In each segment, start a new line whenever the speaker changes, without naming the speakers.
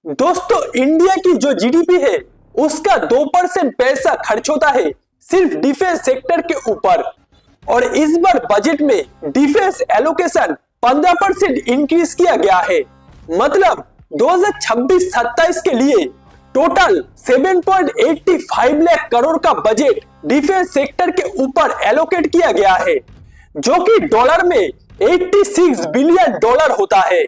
दोस्तों, इंडिया की जो जीडीपी है उसका 2% पैसा खर्च होता है सिर्फ डिफेंस सेक्टर के ऊपर। और इस बार बजट में डिफेंस एलोकेशन 15% इंक्रीज किया गया है। मतलब 2026-27 के लिए टोटल 7.85 लाख करोड़ का बजट डिफेंस सेक्टर के ऊपर एलोकेट किया गया है, जो कि डॉलर में $86 बिलियन होता है।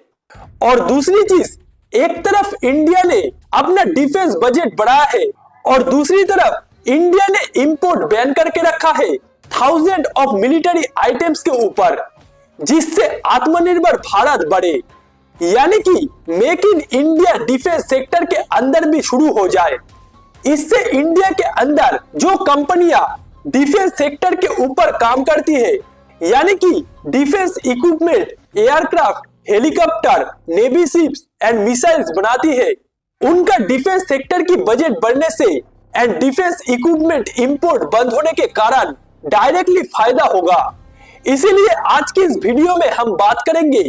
और दूसरी चीज, एक तरफ इंडिया ने अपना डिफेंस बजट बढ़ाया है और दूसरी तरफ इंडिया ने इंपोर्ट बैन करके रखा है थाउजेंड ऑफ मिलिट्री आइटम्स के ऊपर, जिससे आत्मनिर्भर भारत बढ़े, यानी कि make in India defence sector के अंदर भी शुरू हो जाए। इससे इंडिया के अंदर जो कंपनियां डिफेंस सेक्टर के ऊपर काम करती है, यानी कि defence equipment, aircraft, helicopter, navy ships and missiles बनाती है, उनका डिफेंस सेक्टर की बजट बढ़ने से एंड डिफेंस इक्विपमेंट इंपोर्ट बंद होने के कारण डायरेक्टली फायदा होगा। इसीलिए आज की इस वीडियो में हम बात करेंगे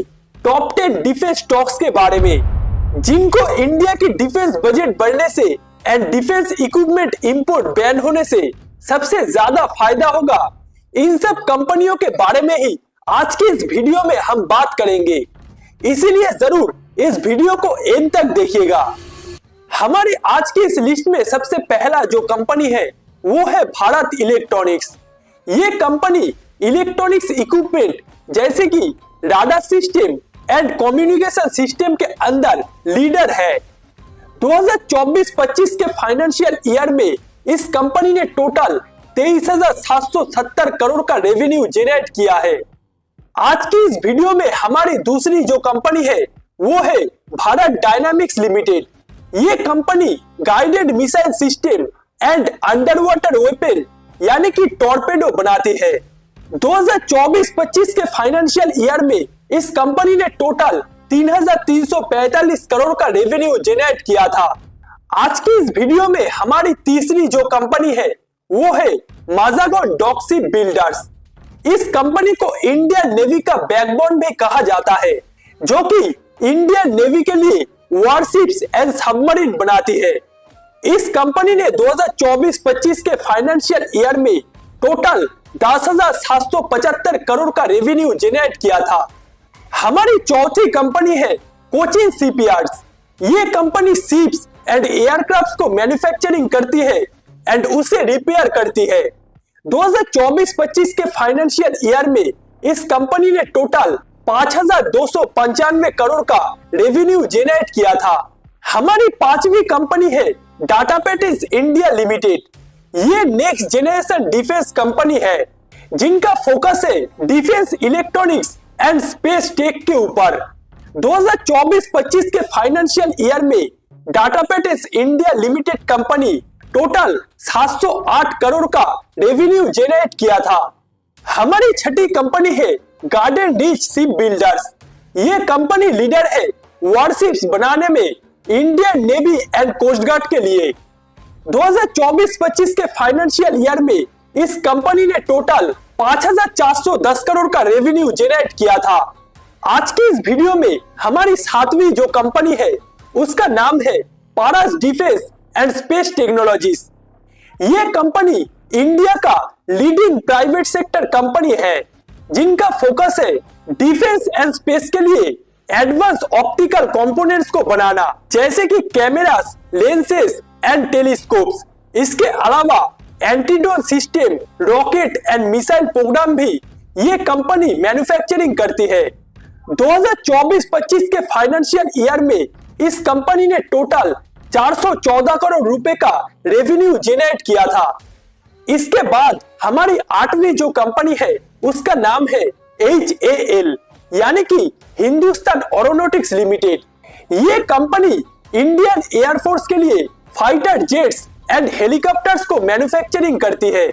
टॉप 10 डिफेंस स्टॉक्स के बारे में, जिनको इंडिया की डिफेंस बजट बढ़ने से and defence equipment import ban होने से सबसे ज्यादा फायदा होगा। इन सब कंपनियों के बारे में ही आज की इस वीडियो में हम बात करेंगे, इसीलिए जरूर इस वीडियो को एंड तक देखिएगा। हमारी आज की इस लिस्ट में सबसे पहला जो कंपनी है वो है भारत इलेक्ट्रॉनिक्स। ये कंपनी इलेक्ट्रॉनिक्स इक्विपमेंट जैसे कि radar system and communication system के अंदर लीडर है। 2024-25 के फाइनेंशियल ईयर में इस कंपनी ने टोटल 23,770 करोड़ का रेवेन्यू जनरेट किया है। आज की इस वीडियो में हमारी दूसरी जो कंपनी है वो है भारत डायनामिक्स लिमिटेड। ये company guided missile system and under water weapon यानी कि टॉर्पेडो बनाती है। 2024-25 के फाइनेंशियल ईयर में इस कंपनी ने टोटल 3,345 करोड़ का रेवेन्यू जनरेट किया था। आज की इस वीडियो में हमारी तीसरी जो कंपनी है वो है माजागोन डॉकशिप बिल्डर्स। इस कंपनी को इंडियन नेवी का बैकबोन भी कहा जाता है, जो कि इंडियन नेवी के लिए वॉरशिप्स एंड सबमरीन बनाती है। इस कंपनी ने 2024-25 के फाइनेंशियल ईयर में टोटल 10,775 करोड़ का रेवेन्यू जनरेट किया था। हमारी चौथी कंपनी है कोचिन शिपयार्ड्स। ये कंपनी शिप्स एंड एयरक्राफ्ट को मैन्युफैक्चरिंग करती है एंड उसे रिपेयर करती है। 2024-25 के फाइनेंशियल ईयर में इस कंपनी ने टोटल 5,295 करोड़ का रेवेन्यू जनरेट किया था। हमारी पांचवी कंपनी है डाटा पैटर्न्स इंडिया लिमिटेड। ये नेक्स्ट जेनरेशन डिफेंस कंपनी है, जिनका फोकस है defence electronics and space tech के ऊपर। 2024-25 के फाइनेंशियल ईयर में data patterns India limited company total 708 crore का रेवेन्यू जनरेट किया था। हमारी छठी कंपनी है गार्डन रीच शिप बिल्डर्स। ये कंपनी लीडर है वॉरशिप्स बनाने में Indian navy and coast guard के लिए। 2024-25 के फाइनेंशियल ईयर में इस कंपनी ने टोटल 5,410 करोड़ का रेवेन्यू जनरेट किया था। आज की इस वीडियो में हमारी सातवीं जो कंपनी है उसका नाम है पारस डिफेंस एंड स्पेस टेक्नोलॉजीज। ये कंपनी इंडिया का लीडिंग प्राइवेट सेक्टर कंपनी है, जिनका फोकस है डिफेंस एंड स्पेस के लिए एडवांस ऑप्टिकल कंपोनेंट्स को बनाना, जैसे कि कैमरास, लेंसेस एंड टेलीस्कोप्स। इसके अलावा antidrone system, rocket and missile programme भी ये कंपनी मैन्युफैक्चरिंग करती है। 2024-25 के फाइनेंशियल ईयर में इस कंपनी ने टोटल 414 करोड़ रुपए का रेवेन्यू जनरेट किया था। इसके बाद हमारी आठवीं जो कंपनी है उसका नाम है HAL, यानी कि हिंदुस्तान एरोनॉटिक्स लिमिटेड। ये कंपनी इंडियन एयरफोर्स के लिए फाइटर जेट्स एंड हेलीकॉप्टर्स को मैन्युफैक्चरिंग करती है।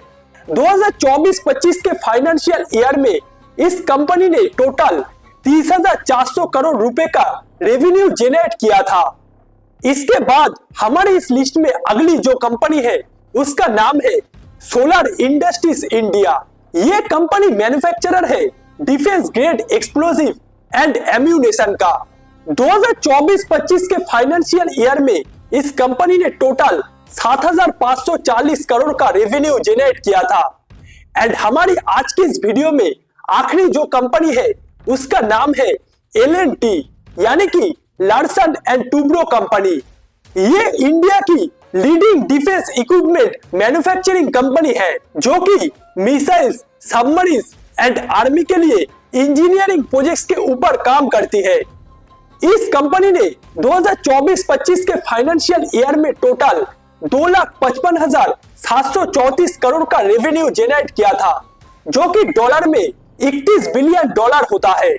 2024-25 के फाइनेंशियल ईयर में इस कंपनी ने टोटल 30,400 करोड़ रुपए का रेवेन्यू जनरेट किया था। इसके बाद हमारी इस लिस्ट में अगली जो कंपनी है उसका नाम है सोलर इंडस्ट्रीज इंडिया। ये कंपनी मैन्युफैक्चरर है defence grade explosive and ammunition का। 2024-25 के फाइनेंशियल ईयर में इस कंपनी ने टोटल 7,540 करोड़ का रेवेन्यू जनरेट किया था। एंड हमारी आज की इस वीडियो में आखिरी जो कंपनी है उसका नाम है L&T यानी कि लार्सन एंड टुब्रो कंपनी। ये इंडिया की leading defence equipment manufacturing company है जो कि मिसाइल्स, सबमरीन्स एंड आर्मी के लिए इंजीनियरिंग प्रोजेक्ट्स के ऊपर काम करती है। इस कंपनी ने 2024-25 के फाइनेंशियल ईयर में टोटल 2,55,734 करोड़ का रेवेन्यू जनरेट किया था जो कि डॉलर में 31 बिलियन डॉलर होता है।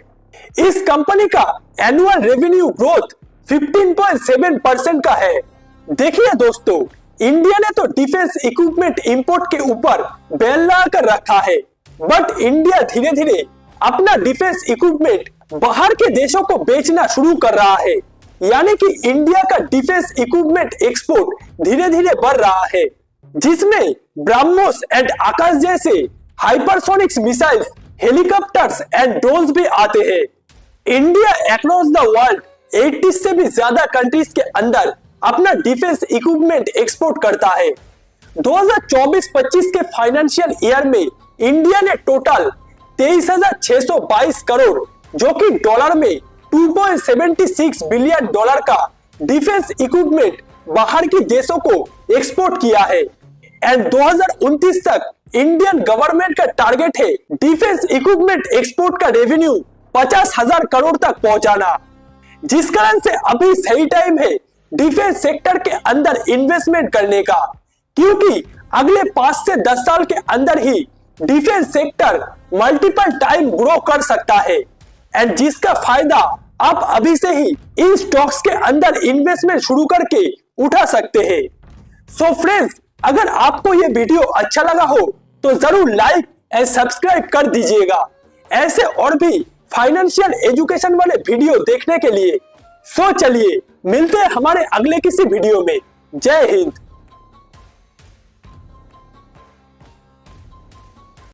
इस कंपनी का एनुअल रेवेन्यू ग्रोथ 15.7% का है। देखिए दोस्तों, इंडिया ने तो डिफेंस इक्विपमेंट इंपोर्ट के ऊपर बैन लगा कर रखा है, बट इंडिया धीरे धीरे अपना डिफेंस इक्विपमेंट बाहर के देशों को बेचना शुरू कर रहा है। यानी कि इंडिया का डिफेंस इक्विपमेंट एक्सपोर्ट धीरे धीरे बढ़ रहा है, जिसमें ब्रह्मोस एंड आकाश जैसे hypersonics missiles, helicopters and drones भी आते हैं। इंडिया अक्रॉस द वर्ल्ड 80 से भी ज्यादा कंट्रीज के अंदर अपना डिफेंस इक्विपमेंट एक्सपोर्ट करता है। 2024-25 के फाइनेंशियल ईयर में इंडिया ने टोटल 23,622 करोड़ जो कि डॉलर में 2.76 बिलियन डॉलर का डिफेंस इक्विपमेंट बाहर के देशों को एक्सपोर्ट किया है। एंड 2029 तक इंडियन गवर्नमेंट का टारगेट है डिफेंस इक्विपमेंट एक्सपोर्ट का रेवेन्यू 50,000 करोड़ तक पहुंचाना, जिस कारण से अभी सही टाइम है डिफेंस सेक्टर के अंदर इन्वेस्टमेंट करने का, क्योंकि अगले 5 से 10 साल के अंदर ही defence sector multiple time grow कर सकता है। एंड जिसका फायदा आप अभी से ही इन स्टॉक्स के अंदर इन्वेस्टमेंट शुरू करके उठा सकते हैं। सो फ्रेंड्स, अगर आपको ये वीडियो अच्छा लगा हो तो जरूर लाइक एंड सब्सक्राइब कर दीजिएगा ऐसे और भी फाइनेंशियल एजुकेशन वाले वीडियो देखने के लिए। सो चलिए मिलते हैं हमारे अगले किसी वीडियो में। जय हिंद।